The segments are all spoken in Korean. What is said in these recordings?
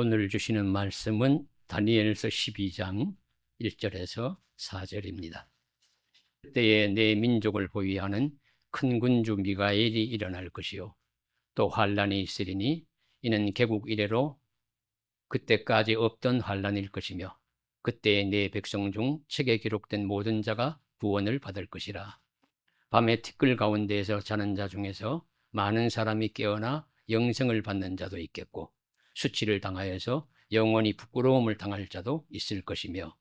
오늘 주시는 말씀은 다니엘서 12장 1절에서 4절입니다. 그때에 내 민족을 보위하는 큰 군주 미가엘이 일어날 것이요 또 환란이 있으리니 이는 개국 이래로 그때까지 없던 환란일 것이며 그때에 내 백성 중 책에 기록된 모든 자가 구원을 받을 것이라. 밤에 티끌 가운데에서 자는 자 중에서 많은 사람이 깨어나 영생을 받는 자도 있겠고 수치를 당하여서 영원히 부끄러움을 당할 자도 있을 것이며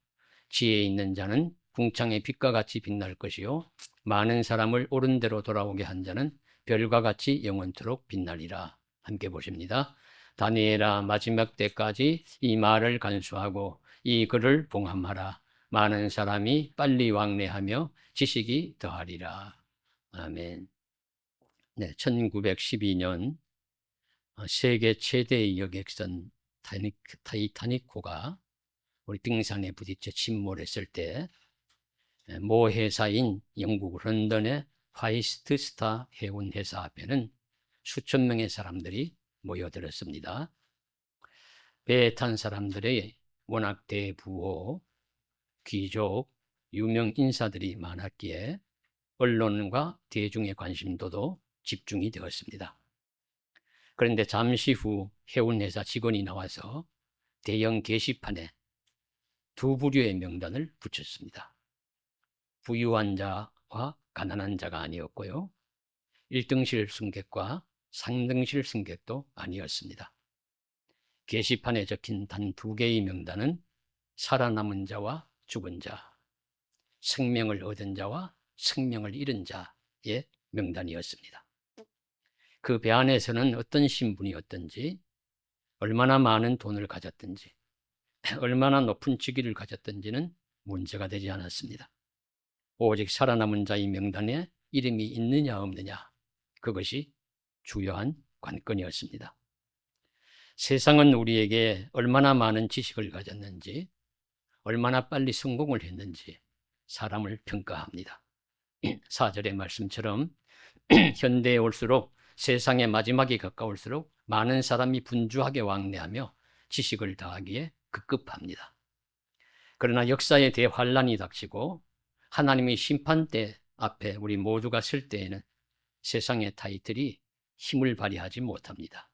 지혜 있는 자는 궁창의 빛과 같이 빛날 것이요 많은 사람을 옳은 대로 돌아오게 한 자는 별과 같이 영원토록 빛나리라. 함께 보십니다. 다니엘아, 마지막 때까지 이 말을 간수하고 이 글을 봉함하라. 많은 사람이 빨리 왕래하며 지식이 더하리라. 아멘. 네, 1912년 세계 최대의 여객선 타이타닉호가 우리 빙산에 부딪혀 침몰했을 때 모 회사인 영국 런던의 화이트 스타 해운 회사 앞에는 수천 명의 사람들이 모여들었습니다. 배에 탄 사람들의 워낙 대부호, 귀족, 유명 인사들이 많았기에 언론과 대중의 관심도도 집중이 되었습니다. 그런데 잠시 후 해운회사 직원이 나와서 대형 게시판에 두 부류의 명단을 붙였습니다. 부유한 자와 가난한 자가 아니었고요. 1등실 승객과 상등실 승객도 아니었습니다. 게시판에 적힌 단 두 개의 명단은 살아남은 자와 죽은 자, 생명을 얻은 자와 생명을 잃은 자의 명단이었습니다. 그 배 안에서는 어떤 신분이었든지, 얼마나 많은 돈을 가졌든지, 얼마나 높은 직위를 가졌든지는 문제가 되지 않았습니다. 오직 살아남은 자의 명단에 이름이 있느냐 없느냐, 그것이 주요한 관건이었습니다. 세상은 우리에게 얼마나 많은 지식을 가졌는지, 얼마나 빨리 성공을 했는지 사람을 평가합니다. 4절의 말씀처럼 현대에 올수록 세상의 마지막이 가까울수록 많은 사람이 분주하게 왕래하며 지식을 더하기에 급급합니다. 그러나 역사의 대환란이 닥치고 하나님의 심판대 앞에 우리 모두가 설 때에는 세상의 타이틀이 힘을 발휘하지 못합니다.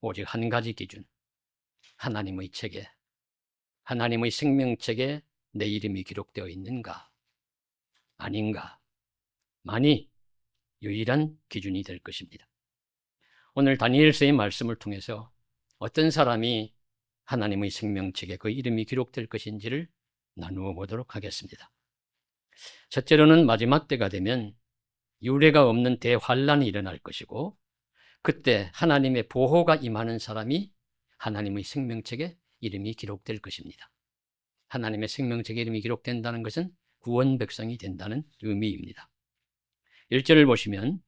오직 한 가지 기준, 하나님의 책에, 하나님의 생명책에 내 이름이 기록되어 있는가, 아닌가, 만이 유일한 기준이 될 것입니다. 오늘 다니엘서의 말씀을 통해서 어떤 사람이 하나님의 생명책에 그 이름이 기록될 것인지를 나누어 보도록 하겠습니다. 첫째로는 마지막 때가 되면 유례가 없는 대환란이 일어날 것이고 그때 하나님의 보호가 임하는 사람이 하나님의 생명책에 이름이 기록될 것입니다. 하나님의 생명책에 이름이 기록된다는 것은 구원 백성이 된다는 의미입니다. 1절을 보시면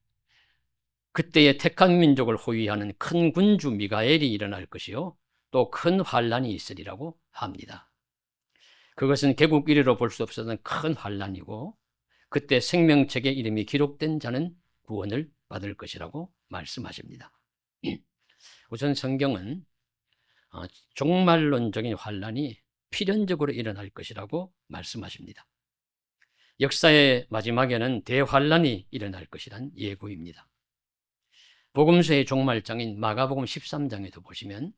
그때의 택한 민족을 호위하는 큰 군주 미가엘이 일어날 것이요 또 큰 환란이 있으리라고 합니다. 그것은 개국 이래로 볼 수 없었던 큰 환란이고 그때 생명책에 이름이 기록된 자는 구원을 받을 것이라고 말씀하십니다. 우선 성경은 종말론적인 환란이 필연적으로 일어날 것이라고 말씀하십니다. 역사의 마지막에는 대환란이 일어날 것이란 예고입니다. 복음서의 종말장인 마가복음 13장에도 보시면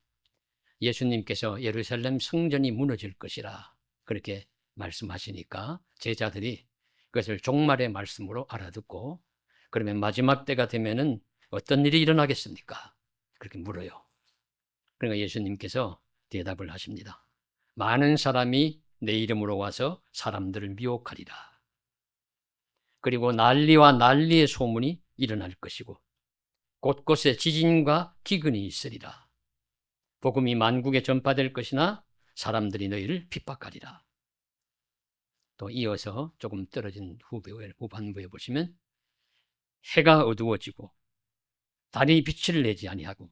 예수님께서 예루살렘 성전이 무너질 것이라 그렇게 말씀하시니까 제자들이 그것을 종말의 말씀으로 알아듣고 그러면 마지막 때가 되면은 어떤 일이 일어나겠습니까? 그렇게 물어요. 그러니까 예수님께서 대답을 하십니다. 많은 사람이 내 이름으로 와서 사람들을 미혹하리라. 그리고 난리와 난리의 소문이 일어날 것이고 곳곳에 지진과 기근이 있으리라. 복음이 만국에 전파될 것이나 사람들이 너희를 핍박하리라. 또 이어서 조금 떨어진 후반부에 보시면 해가 어두워지고 달이 빛을 내지 아니하고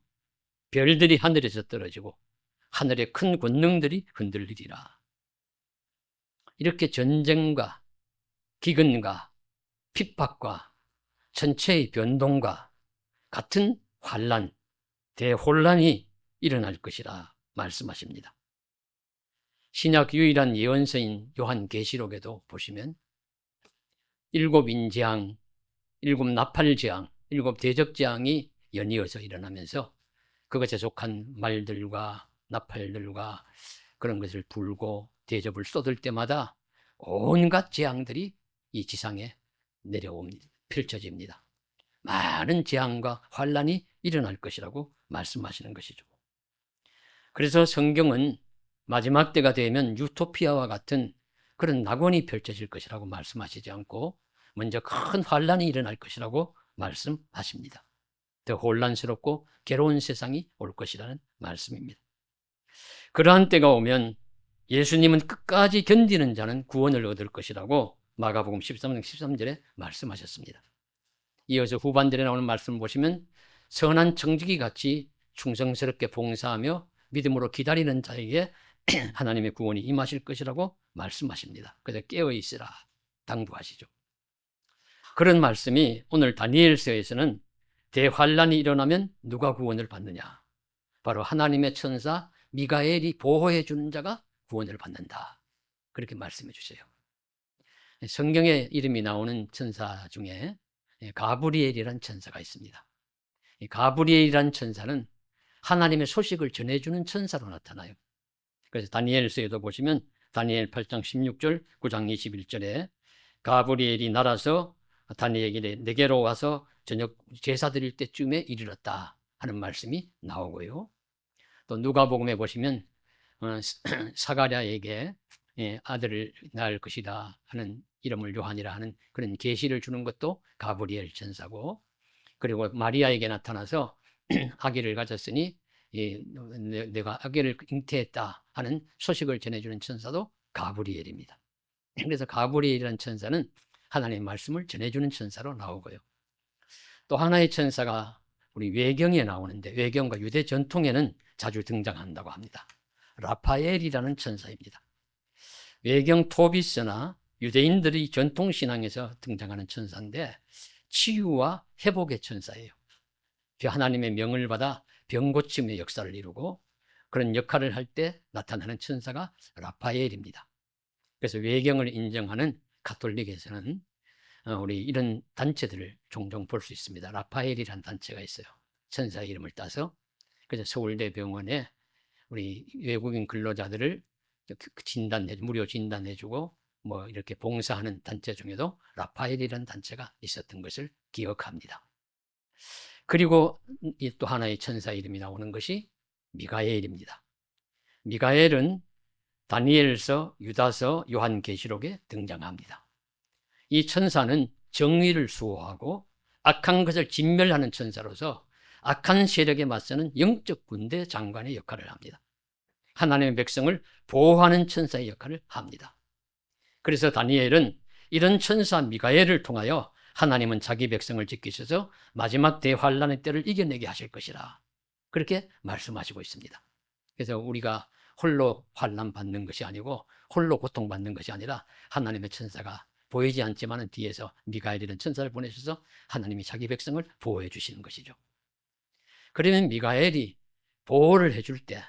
별들이 하늘에서 떨어지고 하늘의 큰 권능들이 흔들리리라. 이렇게 전쟁과 기근과 핍박과 전체의 변동과 같은 환란, 대혼란이 일어날 것이라 말씀하십니다. 신약 유일한 예언서인 요한계시록에도 보시면 7 인재앙, 7 나팔재앙, 7 대접재앙이 연이어서 일어나면서 그것에 속한 말들과 나팔들과 그런 것을 불고 대접을 쏟을 때마다 온갖 재앙들이 이 지상에 내려옵니다. 펼쳐집니다. 많은 재앙과 환란이 일어날 것이라고 말씀하시는 것이죠. 그래서 성경은 마지막 때가 되면 유토피아와 같은 그런 낙원이 펼쳐질 것이라고 말씀하시지 않고 먼저 큰 환란이 일어날 것이라고 말씀하십니다. 더 혼란스럽고 괴로운 세상이 올 것이라는 말씀입니다. 그러한 때가 오면 예수님은 끝까지 견디는 자는 구원을 얻을 것이라고 마가복음 13장 13절에 말씀하셨습니다. 이어서 후반절에 나오는 말씀을 보시면 선한 청지기 같이 충성스럽게 봉사하며 믿음으로 기다리는 자에게 하나님의 구원이 임하실 것이라고 말씀하십니다. 그래서 깨어있으라 당부하시죠. 그런 말씀이 오늘 다니엘서에서는 대환란이 일어나면 누가 구원을 받느냐? 바로 하나님의 천사 미가엘이 보호해 주는 자가 구원을 받는다. 그렇게 말씀해 주세요. 성경에 이름이 나오는 천사 중에 가브리엘이라는 천사가 있습니다. 가브리엘이라는 천사는 하나님의 소식을 전해주는 천사로 나타나요. 그래서 다니엘서에도 보시면 다니엘 8장 16절, 9장 21절에 가브리엘이 날아서 다니엘에게 내게로 와서 저녁 제사 드릴 때쯤에 이르렀다 하는 말씀이 나오고요. 또 누가복음에 보시면 사가랴에게 아들을 낳을 것이다 하는 이름을 요한이라 하는 그런 계시를 주는 것도 가브리엘 천사고, 그리고 마리아에게 나타나서 아기를 가졌으니 내가 아기를 잉태했다 하는 소식을 전해주는 천사도 가브리엘입니다. 그래서 가브리엘이라는 천사는 하나님의 말씀을 전해주는 천사로 나오고요. 또 하나의 천사가 우리 외경에 나오는데 외경과 유대 전통에는 자주 등장한다고 합니다. 라파엘이라는 천사입니다. 외경 토비스나 유대인들의 전통신앙에서 등장하는 천사인데 치유와 회복의 천사예요. 하나님의 명을 받아 병고침의 역사를 이루고 그런 역할을 할 때 나타나는 천사가 라파엘입니다. 그래서 외경을 인정하는 가톨릭에서는 우리 이런 단체들을 종종 볼 수 있습니다. 라파엘이라는 단체가 있어요. 천사 이름을 따서. 그래서 서울대병원에 우리 외국인 근로자들을 무료 진단해주고 뭐 이렇게 봉사하는 단체 중에도 라파엘이라는 단체가 있었던 것을 기억합니다. 그리고 또 하나의 천사 이름이 나오는 것이 미가엘입니다. 미가엘은 다니엘서, 유다서, 요한계시록에 등장합니다. 이 천사는 정의를 수호하고 악한 것을 진멸하는 천사로서 악한 세력에 맞서는 영적 군대 장관의 역할을 합니다. 하나님의 백성을 보호하는 천사의 역할을 합니다. 그래서 다니엘은 이런 천사 미가엘을 통하여 하나님은 자기 백성을 지키셔서 마지막 대환란의 때를 이겨내게 하실 것이라 그렇게 말씀하시고 있습니다. 그래서 우리가 홀로 환난 받는 것이 아니고 홀로 고통받는 것이 아니라 하나님의 천사가 보이지 않지만 뒤에서 미가엘이라는 천사를 보내셔서 하나님이 자기 백성을 보호해 주시는 것이죠. 그러면 미가엘이 보호를 해줄 때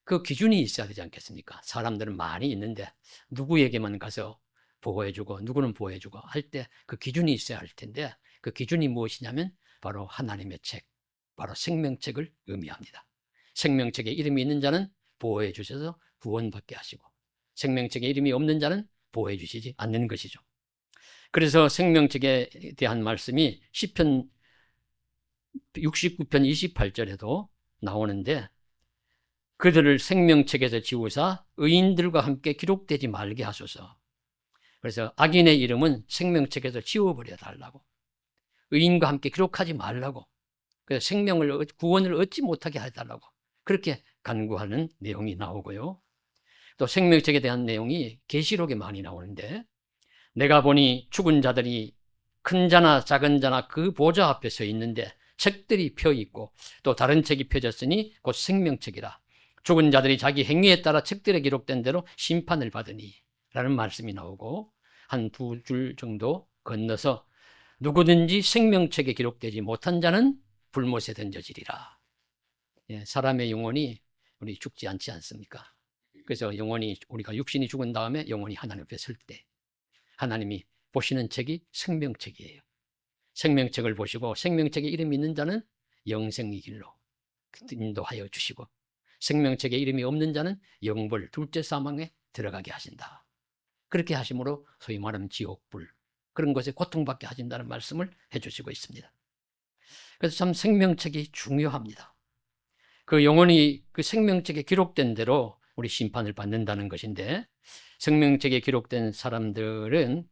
그 기준이 있어야 되지 않겠습니까? 사람들은 많이 있는데 누구에게만 가서 보호해주고 누구는 보호해주고 할 때 그 기준이 있어야 할 텐데 그 기준이 무엇이냐면 바로 하나님의 책, 바로 생명책을 의미합니다. 생명책에 이름이 있는 자는 보호해 주셔서 구원받게 하시고 생명책에 이름이 없는 자는 보호해 주시지 않는 것이죠. 그래서 생명책에 대한 말씀이 시편 69편 28절에도 나오는데 그들을 생명책에서 지우사 의인들과 함께 기록되지 말게 하소서. 그래서 악인의 이름은 생명책에서 지워버려 달라고, 의인과 함께 기록하지 말라고, 그래서 구원을 얻지 못하게 해달라고 그렇게 간구하는 내용이 나오고요. 또 생명책에 대한 내용이 계시록에 많이 나오는데 내가 보니 죽은 자들이 큰 자나 작은 자나 그 보좌 앞에 서 있는데 책들이 펴 있고 또 다른 책이 펴졌으니 곧 생명책이라. 죽은 자들이 자기 행위에 따라 책들에 기록된 대로 심판을 받으니 라는 말씀이 나오고 한 2줄 정도 건너서 누구든지 생명책에 기록되지 못한 자는 불못에 던져지리라. 사람의 영혼이 우리 죽지 않지 않습니까? 그래서 영원히 우리가 육신이 죽은 다음에 영원히 하나님 앞에 설 때 하나님이 보시는 책이 생명책이에요. 생명책을 보시고 생명책에 이름이 있는 자는 영생의 길로 인도하여 주시고 생명책에 이름이 없는 자는 영벌 둘째 사망에 들어가게 하신다. 그렇게 하심으로 소위 말하는 지옥불 그런 것에 고통받게 하신다는 말씀을 해주시고 있습니다. 그래서 참 생명책이 중요합니다. 그 영원히 그 생명책에 기록된 대로 우리 심판을 받는다는 것인데 생명책에 기록된 사람들은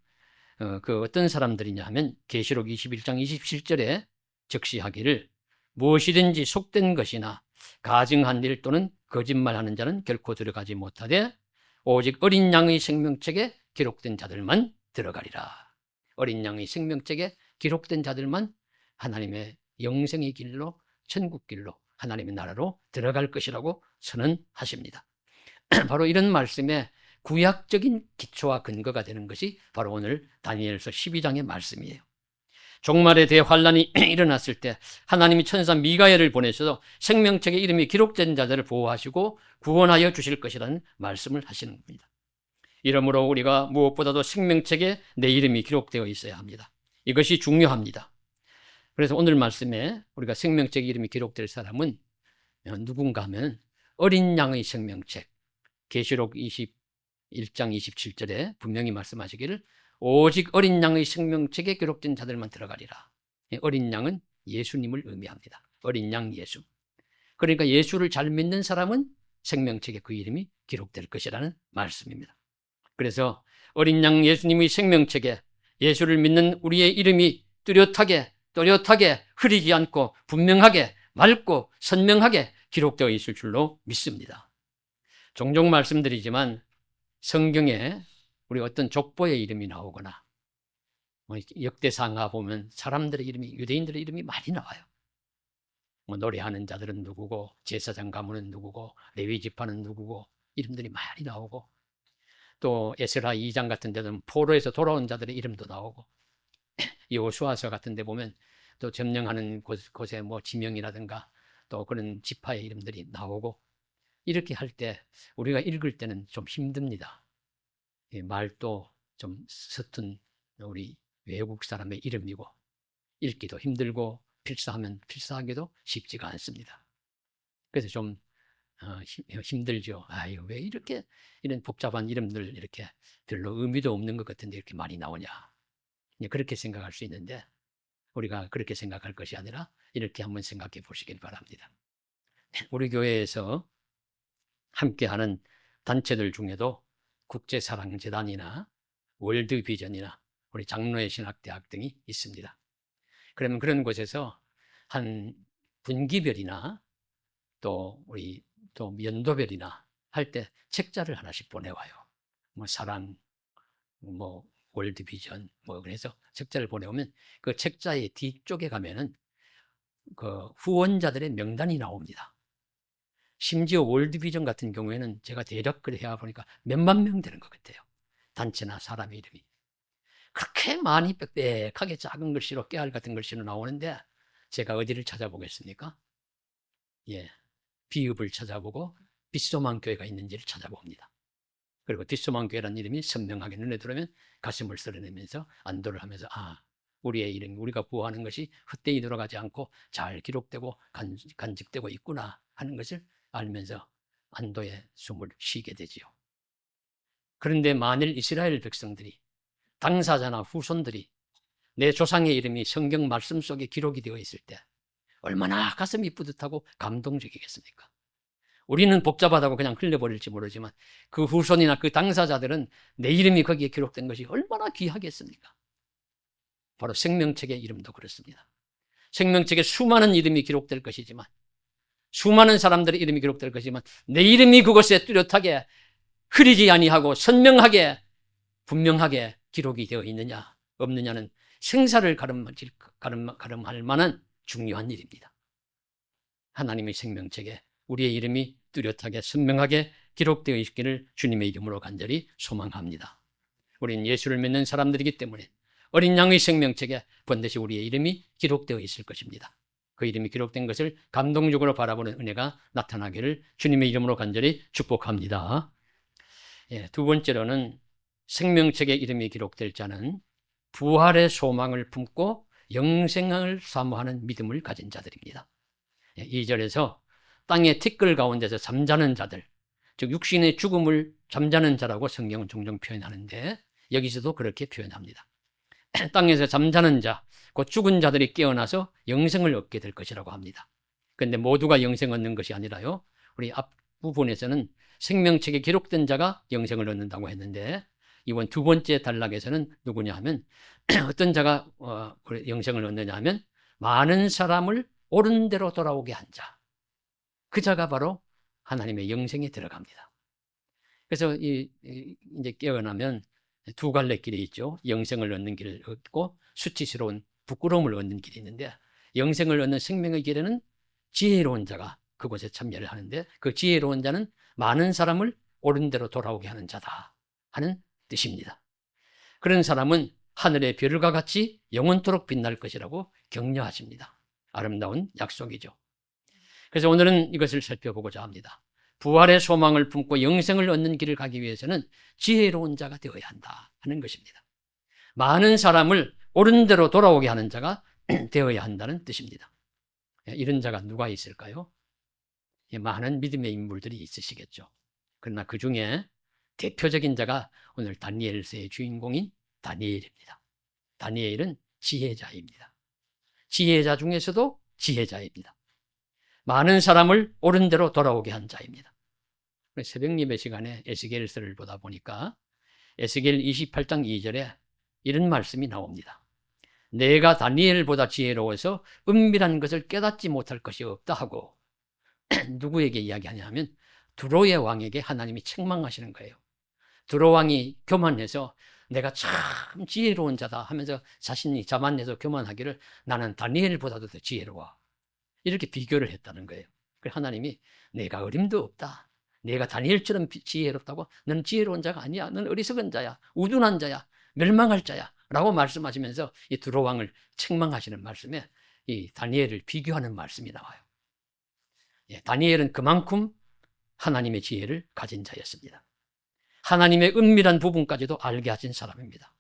그 어떤 사람들이냐 하면 계시록 21장 27절에 적시하기를 무엇이든지 속된 것이나 가증한 일 또는 거짓말하는 자는 결코 들어가지 못하되 오직 어린 양의 생명책에 기록된 자들만 들어가리라. 어린 양의 생명책에 기록된 자들만 하나님의 영생의 길로 천국 길로 하나님의 나라로 들어갈 것이라고 선언하십니다. 바로 이런 말씀에 구약적인 기초와 근거가 되는 것이 바로 오늘 다니엘서 12장의 말씀이에요. 종말의 대환란이 일어났을 때 하나님이 천사 미가엘을 보내셔서 생명책에 이름이 기록된 자들을 보호하시고 구원하여 주실 것이라는 말씀을 하시는 겁니다. 이러므로 우리가 무엇보다도 생명책에 내 이름이 기록되어 있어야 합니다. 이것이 중요합니다. 그래서 오늘 말씀에 우리가 생명책에 이름이 기록될 사람은 누군가 하면 어린 양의 생명책, 계시록 21장 27절에 분명히 말씀하시기를 오직 어린 양의 생명책에 기록된 자들만 들어가리라. 어린 양은 예수님을 의미합니다. 어린 양 예수. 그러니까 예수를 잘 믿는 사람은 생명책에 그 이름이 기록될 것이라는 말씀입니다. 그래서 어린 양 예수님의 생명책에 예수를 믿는 우리의 이름이 뚜렷하게 흐리지 않고 분명하게 맑고 선명하게 기록되어 있을 줄로 믿습니다. 종종 말씀드리지만 성경에 우리 어떤 족보의 이름이 나오거나 역대상하 보면 사람들의 이름이 유대인들의 이름이 많이 나와요. 노래하는 자들은 누구고 제사장 가문은 누구고 레위 지파는 누구고 이름들이 많이 나오고 또 에스라 2장 같은 데는 포로에서 돌아온 자들의 이름도 나오고 여호수아서 같은 데 보면 또 점령하는 곳에 지명이라든가 또 그런 지파의 이름들이 나오고 이렇게 할 때 우리가 읽을 때는 좀 힘듭니다. 말도 좀 서툰 우리 외국 사람의 이름이고 읽기도 힘들고 필사하면 필사하기도 쉽지가 않습니다. 그래서 좀 힘들죠. 아유, 왜 이렇게 이런 복잡한 이름들 이렇게 별로 의미도 없는 것 같은데 이렇게 많이 나오냐. 그렇게 생각할 수 있는데 우리가 그렇게 생각할 것이 아니라 이렇게 한번 생각해 보시길 바랍니다. 우리 교회에서 함께하는 단체들 중에도 국제사랑재단이나 월드비전이나 우리 장로의 신학대학 등이 있습니다. 그러면 그런 곳에서 한 분기별이나 또 우리 또 연도별이나 할 때 책자를 하나씩 보내와요. 사랑, 월드비전, 그래서 책자를 보내오면 그 책자의 뒤쪽에 가면은 그 후원자들의 명단이 나옵니다. 심지어 월드비전 같은 경우에는 제가 대략 해야 보니까 몇만 명 되는 것 같아요. 단체나 사람의 이름이. 그렇게 많이 빽빽하게 작은 글씨로 깨알 같은 글씨로 나오는데 제가 어디를 찾아보겠습니까? 비읍을 찾아보고 빗소망 교회가 있는지를 찾아봅니다. 그리고 빗소망 교회라는 이름이 선명하게 눈에 들어오면 가슴을 쓰러내면서 안도를 하면서 우리의 이름, 우리가 구호하는 것이 헛되이 돌아가지 않고 잘 기록되고 간직되고 있구나 하는 것을 알면서 안도의 숨을 쉬게 되지요. 그런데 만일 이스라엘 백성들이 당사자나 후손들이 내 조상의 이름이 성경 말씀 속에 기록이 되어 있을 때 얼마나 가슴이 뿌듯하고 감동적이겠습니까? 우리는 복잡하다고 그냥 흘려버릴지 모르지만 그 후손이나 그 당사자들은 내 이름이 거기에 기록된 것이 얼마나 귀하겠습니까? 바로 생명책의 이름도 그렇습니다. 생명책에 수많은 이름이 기록될 것이지만 수많은 사람들의 이름이 기록될 것이지만 내 이름이 그곳에 뚜렷하게 흐리지 아니하고 선명하게 분명하게 기록이 되어 있느냐 없느냐는 생사를 가름할 만한 중요한 일입니다. 하나님의 생명책에 우리의 이름이 뚜렷하게 선명하게 기록되어 있기를 주님의 이름으로 간절히 소망합니다. 우리는 예수를 믿는 사람들이기 때문에 어린 양의 생명책에 반드시 우리의 이름이 기록되어 있을 것입니다. 그 이름이 기록된 것을 감동적으로 바라보는 은혜가 나타나기를 주님의 이름으로 간절히 축복합니다. 예, 두 번째로는 생명책에 이름이 기록될 자는 부활의 소망을 품고 영생을 사모하는 믿음을 가진 자들입니다. 예, 2절에서 땅의 티끌 가운데서 잠자는 자들, 즉 육신의 죽음을 잠자는 자라고 성경은 종종 표현하는데 여기서도 그렇게 표현합니다. 땅에서 잠자는 자, 곧 죽은 자들이 깨어나서 영생을 얻게 될 것이라고 합니다. 그런데 모두가 영생 얻는 것이 아니라요, 우리 앞부분에서는 생명책에 기록된 자가 영생을 얻는다고 했는데 이번 두 번째 단락에서는 누구냐 하면 어떤 자가 영생을 얻느냐 하면 많은 사람을 옳은 대로 돌아오게 한 자, 그 자가 바로 하나님의 영생에 들어갑니다. 그래서 이제 깨어나면 두 갈래 길이 있죠. 영생을 얻는 길을 얻고 수치스러운 부끄러움을 얻는 길이 있는데, 영생을 얻는 생명의 길에는 지혜로운 자가 그곳에 참여를 하는데, 그 지혜로운 자는 많은 사람을 옳은 대로 돌아오게 하는 자다 하는 뜻입니다. 그런 사람은 하늘의 별과 같이 영원토록 빛날 것이라고 격려하십니다. 아름다운 약속이죠. 그래서 오늘은 이것을 살펴보고자 합니다. 부활의 소망을 품고 영생을 얻는 길을 가기 위해서는 지혜로운 자가 되어야 한다 하는 것입니다. 많은 사람을 옳은 대로 돌아오게 하는 자가 되어야 한다는 뜻입니다. 이런 자가 누가 있을까요? 많은 믿음의 인물들이 있으시겠죠. 그러나 그 중에 대표적인 자가 오늘 다니엘서의 주인공인 다니엘입니다. 다니엘은 지혜자입니다. 지혜자 중에서도 지혜자입니다. 많은 사람을 옳은 대로 돌아오게 한 자입니다. 새벽 예배 시간에 에스겔서를 보다 보니까 에스겔 28장 2절에 이런 말씀이 나옵니다. 내가 다니엘보다 지혜로워서 은밀한 것을 깨닫지 못할 것이 없다 하고 누구에게 이야기하냐면 두로의 왕에게 하나님이 책망하시는 거예요. 두로 왕이 교만해서 내가 참 지혜로운 자다 하면서 자신이 자만해서 교만하기를 나는 다니엘보다도 더 지혜로워, 이렇게 비교를 했다는 거예요. 그래서 하나님이 내가 어림도 없다, 내가 다니엘처럼 지혜롭다고? 너는 지혜로운 자가 아니야, 너는 어리석은 자야, 우둔한 자야, 멸망할 자야 라고 말씀하시면서 이 두로 왕을 책망하시는 말씀에 이 다니엘을 비교하는 말씀이 나와요. 예, 다니엘은 그만큼 하나님의 지혜를 가진 자였습니다. 하나님의 은밀한 부분까지도 알게 하신 사람입니다.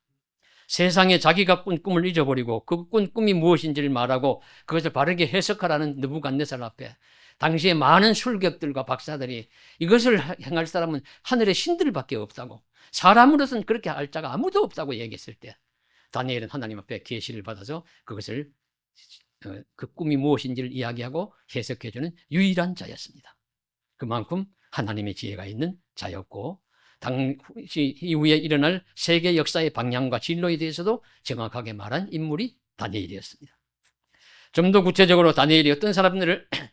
세상에 자기가 꾼 꿈을 잊어버리고 그 꾼 꿈이 무엇인지를 말하고 그것을 바르게 해석하라는 느부갓네살 앞에 당시에 많은 술객들과 박사들이 이것을 행할 사람은 하늘의 신들밖에 없다고, 사람으로서는 그렇게 할 자가 아무도 없다고 얘기했을 때 다니엘은 하나님 앞에 계시를 받아서 그것을 그 꿈이 무엇인지를 이야기하고 해석해주는 유일한 자였습니다. 그만큼 하나님의 지혜가 있는 자였고 당시 이후에 일어날 세계 역사의 방향과 진로에 대해서도 정확하게 말한 인물이 다니엘이었습니다. 좀 더 구체적으로 다니엘이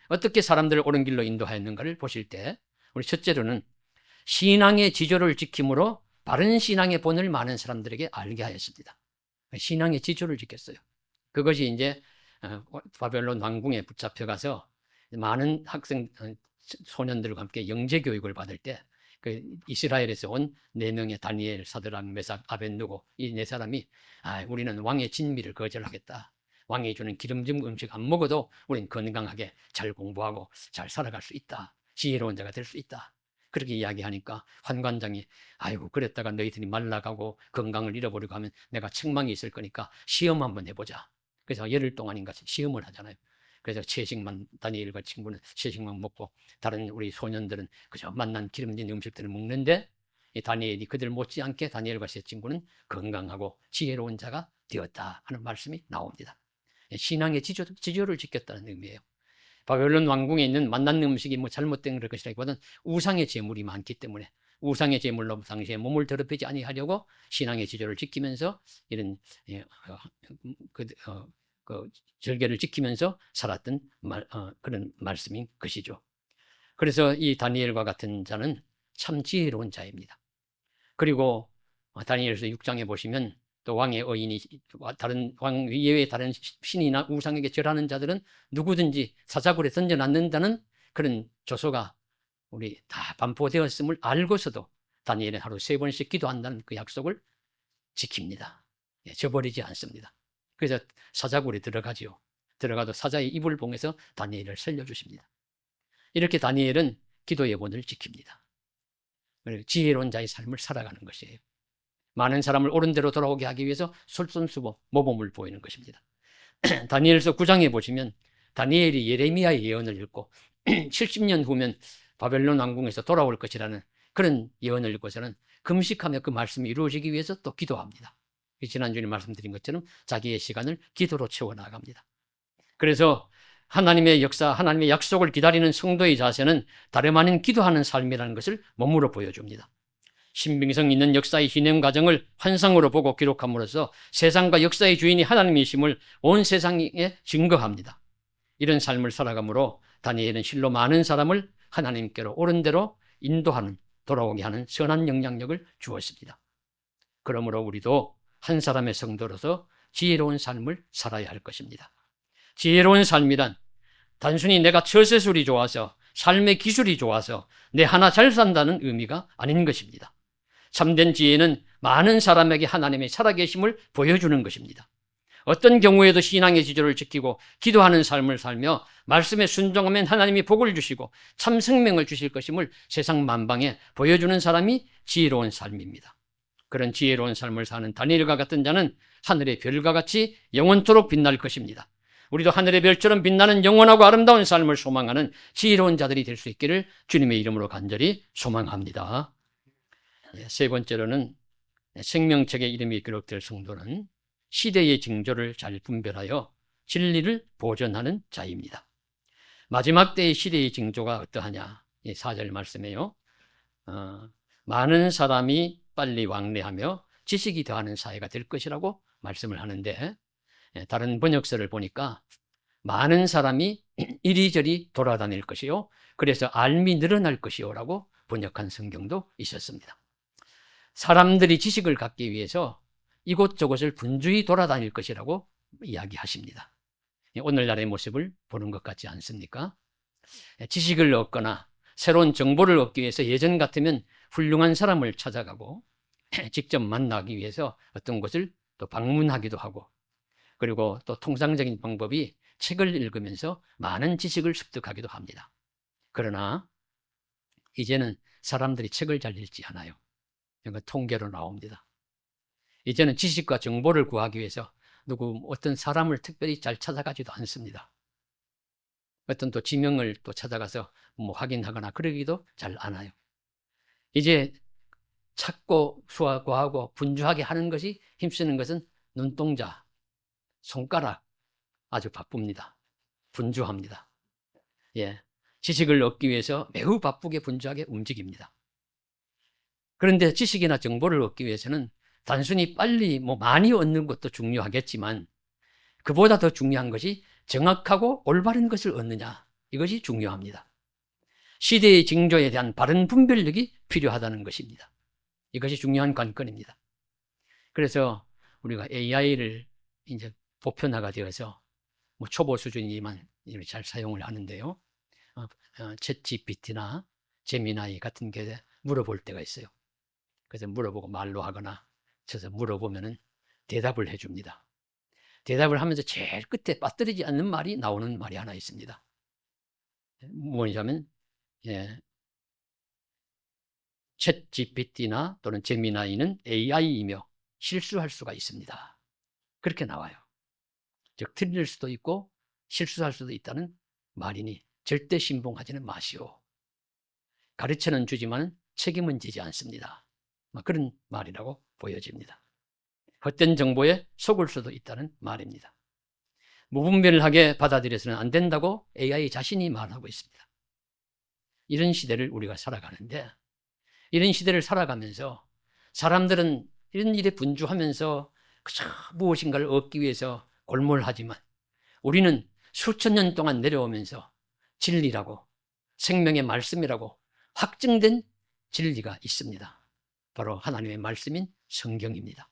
어떻게 사람들을 옳은 길로 인도하였는가를 보실 때 우리 첫째로는 신앙의 지조를 지킴으로 바른 신앙의 본을 많은 사람들에게 알게 하였습니다. 신앙의 지조를 지켰어요. 그것이 이제 바벨론 왕궁에 붙잡혀가서 많은 소년들과 함께 영재교육을 받을 때 그 이스라엘에서 온 4명의 다니엘, 사드락, 메삭, 아벳느고 이 4사람이 우리는 왕의 진미를 거절하겠다. 왕이 주는 기름진 음식 안 먹어도 우리는 건강하게 잘 공부하고 잘 살아갈 수 있다. 지혜로운 자가 될 수 있다. 그렇게 이야기하니까 환관장이 아이고 그랬다가 너희들이 말라가고 건강을 잃어버리고 하면 내가 책망이 있을 거니까 시험 한번 해보자. 그래서 열흘 동안인가 시험을 하잖아요. 그래서 채식만, 다니엘과 친구는 채식만 먹고 다른 우리 소년들은 그저 만난 기름진 음식들을 먹는데 이 다니엘이 그들 못지않게 다니엘과 세 친구는 건강하고 지혜로운 자가 되었다 하는 말씀이 나옵니다. 신앙의 지조를 지켰다는 의미예요. 바벨론 왕궁에 있는 맛난 음식이 뭐 잘못된 것이라기보다는 우상의 제물이 많기 때문에 우상의 제물로 당시에 몸을 더럽히지 아니하려고 신앙의 지조를 지키면서 이런 절개를 지키면서 살았던 그런 말씀인 것이죠. 그래서 이 다니엘과 같은 자는 참 지혜로운 자입니다. 그리고 다니엘서 6장에 보시면 또 왕의 어인이 다른 왕 이외의 다른 신이나 우상에게 절하는 자들은 누구든지 사자굴에 던져놨는다는 그런 조서가 우리 다 반포되었음을 알고서도 다니엘은 하루 3번씩 기도한다는 그 약속을 지킵니다. 저버리지 않습니다. 그래서 사자굴에 들어가지요. 들어가도 사자의 이불을 봉해서 다니엘을 살려주십니다. 이렇게 다니엘은 기도의 본을 지킵니다. 그리고 지혜로운 자의 삶을 살아가는 것이에요. 많은 사람을 옳은 대로 돌아오게 하기 위해서 솔선수범, 모범을 보이는 것입니다. 다니엘서 9장에 보시면 다니엘이 예레미야의 예언을 읽고 70년 후면 바벨론 왕궁에서 돌아올 것이라는 그런 예언을 읽고서는 금식하며 그 말씀이 이루어지기 위해서 또 기도합니다. 지난주에 말씀드린 것처럼 자기의 시간을 기도로 채워나갑니다. 그래서 하나님의 역사, 하나님의 약속을 기다리는 성도의 자세는 다름 아닌 기도하는 삶이라는 것을 몸으로 보여줍니다. 신빙성 있는 역사의 진행 과정을 환상으로 보고 기록함으로써 세상과 역사의 주인이 하나님이심을 온 세상에 증거합니다. 이런 삶을 살아가므로 다니엘은 실로 많은 사람을 하나님께로 옳은 대로 인도하는, 돌아오게 하는 선한 영향력을 주었습니다. 그러므로 우리도 한 사람의 성도로서 지혜로운 삶을 살아야 할 것입니다. 지혜로운 삶이란 단순히 내가 처세술이 좋아서, 삶의 기술이 좋아서 내 하나 잘 산다는 의미가 아닌 것입니다. 참된 지혜는 많은 사람에게 하나님의 살아계심을 보여주는 것입니다. 어떤 경우에도 신앙의 지조를 지키고 기도하는 삶을 살며 말씀에 순종하면 하나님이 복을 주시고 참 생명을 주실 것임을 세상 만방에 보여주는 사람이 지혜로운 삶입니다. 그런 지혜로운 삶을 사는 다니엘과 같은 자는 하늘의 별과 같이 영원토록 빛날 것입니다. 우리도 하늘의 별처럼 빛나는 영원하고 아름다운 삶을 소망하는 지혜로운 자들이 될 수 있기를 주님의 이름으로 간절히 소망합니다. 세 번째로는 생명책의 이름이 기록될 성도는 시대의 징조를 잘 분별하여 진리를 보존하는 자입니다. 마지막 때의 시대의 징조가 어떠하냐? 4절 말씀이에요. 많은 사람이 빨리 왕래하며 지식이 더하는 사회가 될 것이라고 말씀을 하는데, 다른 번역서를 보니까 많은 사람이 이리저리 돌아다닐 것이요, 그래서 알미 늘어날 것이요 라고 번역한 성경도 있었습니다. 사람들이 지식을 갖기 위해서 이곳저곳을 분주히 돌아다닐 것이라고 이야기하십니다. 오늘날의 모습을 보는 것 같지 않습니까? 지식을 얻거나 새로운 정보를 얻기 위해서 예전 같으면 훌륭한 사람을 찾아가고 직접 만나기 위해서 어떤 곳을 또 방문하기도 하고, 그리고 또 통상적인 방법이 책을 읽으면서 많은 지식을 습득하기도 합니다. 그러나 이제는 사람들이 책을 잘 읽지 않아요. 이건 통계로 나옵니다. 이제는 지식과 정보를 구하기 위해서 어떤 사람을 특별히 잘 찾아가지도 않습니다. 어떤 또 지명을 또 찾아가서 확인하거나 그러기도 잘 않아요. 이제 찾고 구하고 분주하게 하는 것이, 힘쓰는 것은 눈동자, 손가락, 아주 바쁩니다. 분주합니다. 지식을 얻기 위해서 매우 바쁘게 분주하게 움직입니다. 그런데 지식이나 정보를 얻기 위해서는 단순히 빨리 많이 얻는 것도 중요하겠지만 그보다 더 중요한 것이 정확하고 올바른 것을 얻느냐, 이것이 중요합니다. 시대의 징조에 대한 바른 분별력이 필요하다는 것입니다. 이것이 중요한 관건입니다. 그래서 우리가 AI를 이제 보편화가 되어서 초보 수준이지만 잘 사용을 하는데요. 챗GPT나 제미나이 같은 게 물어볼 때가 있어요. 그래서 물어보고 말로 하거나 쳐서 물어보면은 대답을 해줍니다. 대답을 하면서 제일 끝에 빠뜨리지 않는 말이 나오는 말이 하나 있습니다. 뭐냐면, 챗GPT나 또는 제미나이는 AI이며 실수할 수가 있습니다. 그렇게 나와요. 즉, 틀릴 수도 있고 실수할 수도 있다는 말이니 절대 신봉하지는 마시오. 가르쳐는 주지만 책임은 지지 않습니다. 그런 말이라고 보여집니다. 헛된 정보에 속을 수도 있다는 말입니다. 무분별하게 받아들여서는 안 된다고 AI 자신이 말하고 있습니다. 이런 시대를 우리가 살아가는데, 이런 시대를 살아가면서 사람들은 이런 일에 분주하면서 그저 무엇인가를 얻기 위해서 골몰하지만 우리는 수천 년 동안 내려오면서 진리라고, 생명의 말씀이라고 확증된 진리가 있습니다. 바로 하나님의 말씀인 성경입니다.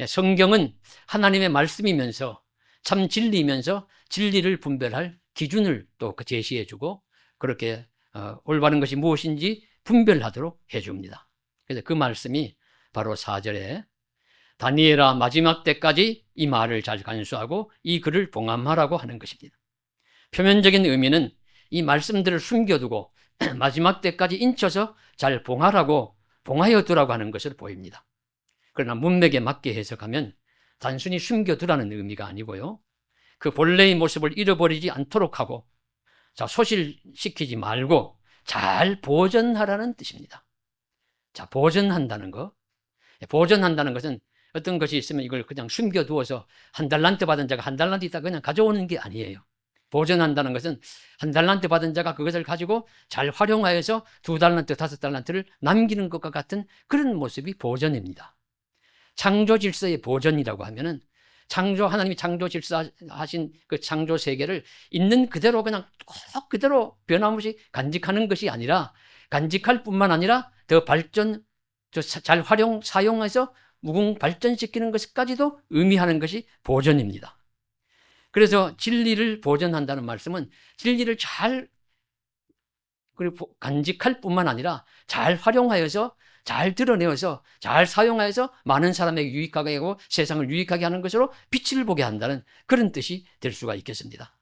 성경은 하나님의 말씀이면서 참 진리이면서 진리를 분별할 기준을 또 제시해주고, 그렇게 올바른 것이 무엇인지 분별하도록 해줍니다. 그래서 그 말씀이 바로 4절에 다니엘아 마지막 때까지 이 말을 잘 간수하고 이 글을 봉함하라고 하는 것입니다. 표면적인 의미는 이 말씀들을 숨겨두고 마지막 때까지 인쳐서 잘 봉하여 두라고 하는 것을 보입니다. 그러나 문맥에 맞게 해석하면 단순히 숨겨두라는 의미가 아니고요, 그 본래의 모습을 잃어버리지 않도록 하고, 자, 소실시키지 말고 잘 보존하라는 뜻입니다. 자, 보존한다는 것. 보존한다는 것은 어떤 것이 있으면 이걸 그냥 숨겨두어서 한 달란트 받은 자가 한 달란트 있다 그냥 가져오는 게 아니에요. 보존한다는 것은 한 달란트 받은 자가 그것을 가지고 잘 활용하여서 2달란트, 5달란트를 남기는 것과 같은 그런 모습이 보존입니다. 창조 질서의 보존이라고 하면은 하나님이 창조 질서하신 그 창조 세계를 있는 그대로 그냥 꼭 그대로 변함없이 간직하는 것이 아니라, 간직할 뿐만 아니라 더 잘 사용해서 무궁 발전시키는 것까지도 의미하는 것이 보존입니다. 그래서 진리를 보존한다는 말씀은 진리를 잘 간직할 뿐만 아니라 잘 활용하여서, 잘 드러내어서, 잘 사용하여서 많은 사람에게 유익하게 하고 세상을 유익하게 하는 것으로 빛을 보게 한다는 그런 뜻이 될 수가 있겠습니다.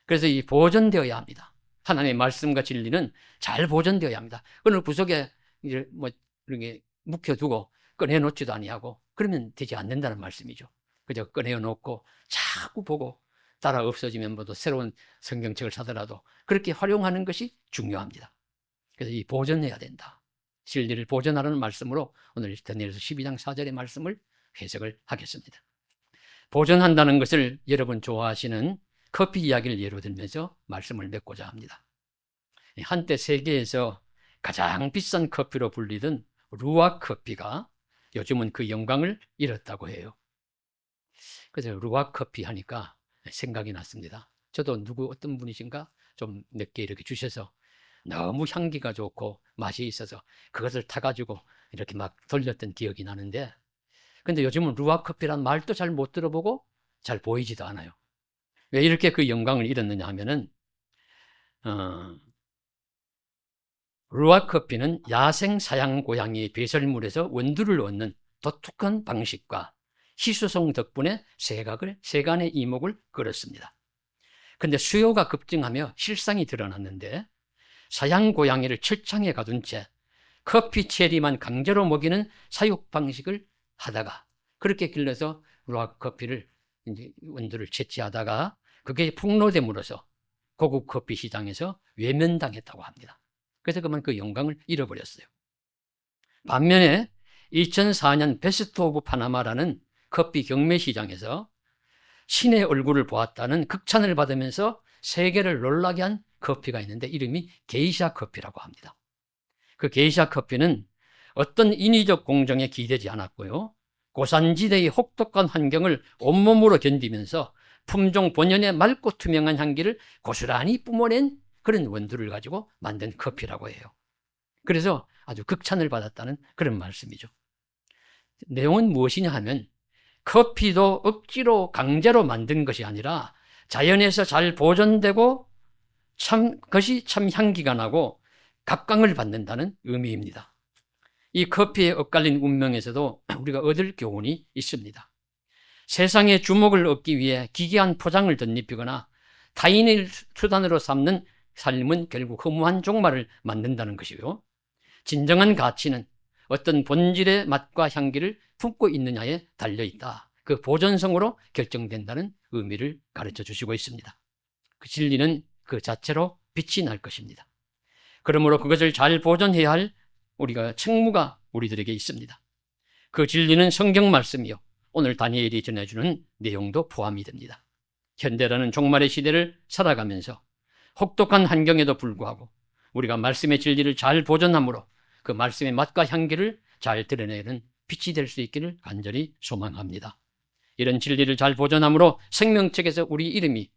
그래서 이 보존되어야 합니다. 하나님의 말씀과 진리는 잘 보존되어야 합니다. 그걸 구석에 이렇게 묵혀두고 꺼내놓지도 아니하고 그러면 되지 않는다는 말씀이죠. 그저 꺼내놓고 자꾸 보고 따라 없어지면 뭐도 새로운 성경책을 사더라도 그렇게 활용하는 것이 중요합니다. 그래서 이 보존해야 된다. 진리를 보존하라는 말씀으로 오늘 다니엘서 12장 4절의 말씀을 해석을 하겠습니다. 보존한다는 것을 여러분 좋아하시는 커피 이야기를 예로 들면서 말씀을 맺고자 합니다. 한때 세계에서 가장 비싼 커피로 불리던 루아 커피가 요즘은 그 영광을 잃었다고 해요. 그래서 루아 커피 하니까 생각이 났습니다. 저도 어떤 분이신가 좀 몇 개 이렇게 주셔서 너무 향기가 좋고 맛이 있어서 그것을 타가지고 이렇게 막 돌렸던 기억이 나는데, 근데 요즘은 루아 커피란 말도 잘 못 들어보고 잘 보이지도 않아요. 왜 이렇게 그 영광을 잃었느냐 하면은, 루아 커피는 야생 사양 고양이의 배설물에서 원두를 얻는 독특한 방식과 희소성 덕분에 세간의 이목을 끌었습니다. 그런데 수요가 급증하며 실상이 드러났는데, 사양 고양이를 철창에 가둔 채 커피 체리만 강제로 먹이는 사육 방식을 하다가, 그렇게 길러서 루아 커피를 이제 원두를 채취하다가 그게 폭로됨으로써 고급 커피 시장에서 외면당했다고 합니다. 그래서 그만 그 영광을 잃어버렸어요. 반면에 2004년 베스트 오브 파나마라는 커피 경매 시장에서 신의 얼굴을 보았다는 극찬을 받으면서 세계를 놀라게 한 커피가 있는데 이름이 게이샤 커피라고 합니다. 그 게이샤 커피는 어떤 인위적 공정에 기대지 않았고요, 고산지대의 혹독한 환경을 온몸으로 견디면서 품종 본연의 맑고 투명한 향기를 고스란히 뿜어낸 그런 원두를 가지고 만든 커피라고 해요. 그래서 아주 극찬을 받았다는 그런 말씀이죠. 내용은 무엇이냐 하면, 커피도 억지로 강제로 만든 것이 아니라 자연에서 잘 보존되고 그것이 참 향기가 나고 각광을 받는다는 의미입니다. 이 커피에 엇갈린 운명에서도 우리가 얻을 교훈이 있습니다. 세상의 주목을 얻기 위해 기괴한 포장을 덧입히거나 타인을 수단으로 삼는 삶은 결국 허무한 종말을 만든다는 것이고요, 진정한 가치는 어떤 본질의 맛과 향기를 품고 있느냐에 달려있다. 그 보존성으로 결정된다는 의미를 가르쳐 주시고 있습니다. 그 진리는 그 자체로 빛이 날 것입니다. 그러므로 그것을 잘 보존해야 할 우리가 책무가 우리들에게 있습니다. 그 진리는 성경 말씀이요, 오늘 다니엘이 전해주는 내용도 포함이 됩니다. 현대라는 종말의 시대를 살아가면서 혹독한 환경에도 불구하고 우리가 말씀의 진리를 잘 보존함으로 그 말씀의 맛과 향기를 잘 드러내는 빛이 될 수 있기를 간절히 소망합니다. 이런 진리를 잘 보존함으로 생명책에서 우리 이름이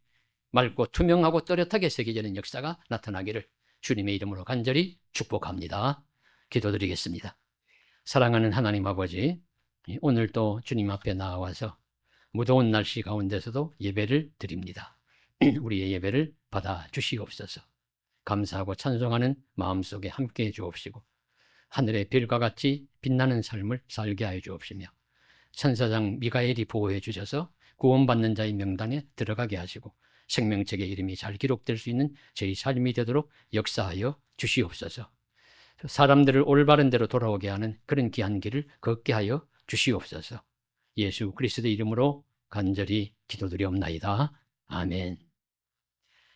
맑고 투명하고 또렷하게 새겨지는 역사가 나타나기를 주님의 이름으로 간절히 축복합니다. 기도드리겠습니다. 사랑하는 하나님 아버지, 오늘도 주님 앞에 나와서 무더운 날씨 가운데서도 예배를 드립니다. 우리의 예배를 받아 주시옵소서. 감사하고 찬송하는 마음속에 함께해 주옵시고 하늘의 별과 같이 빛나는 삶을 살게 하여 주옵시며 천사장 미가엘이 보호해 주셔서 구원받는 자의 명단에 들어가게 하시고 생명책의 이름이 잘 기록될 수 있는 저희 삶이 되도록 역사하여 주시옵소서. 사람들을 올바른 대로 돌아오게 하는 그런 귀한 길을 걷게 하여 주시옵소서. 예수 그리스도의 이름으로 간절히 기도드리옵나이다. 아멘.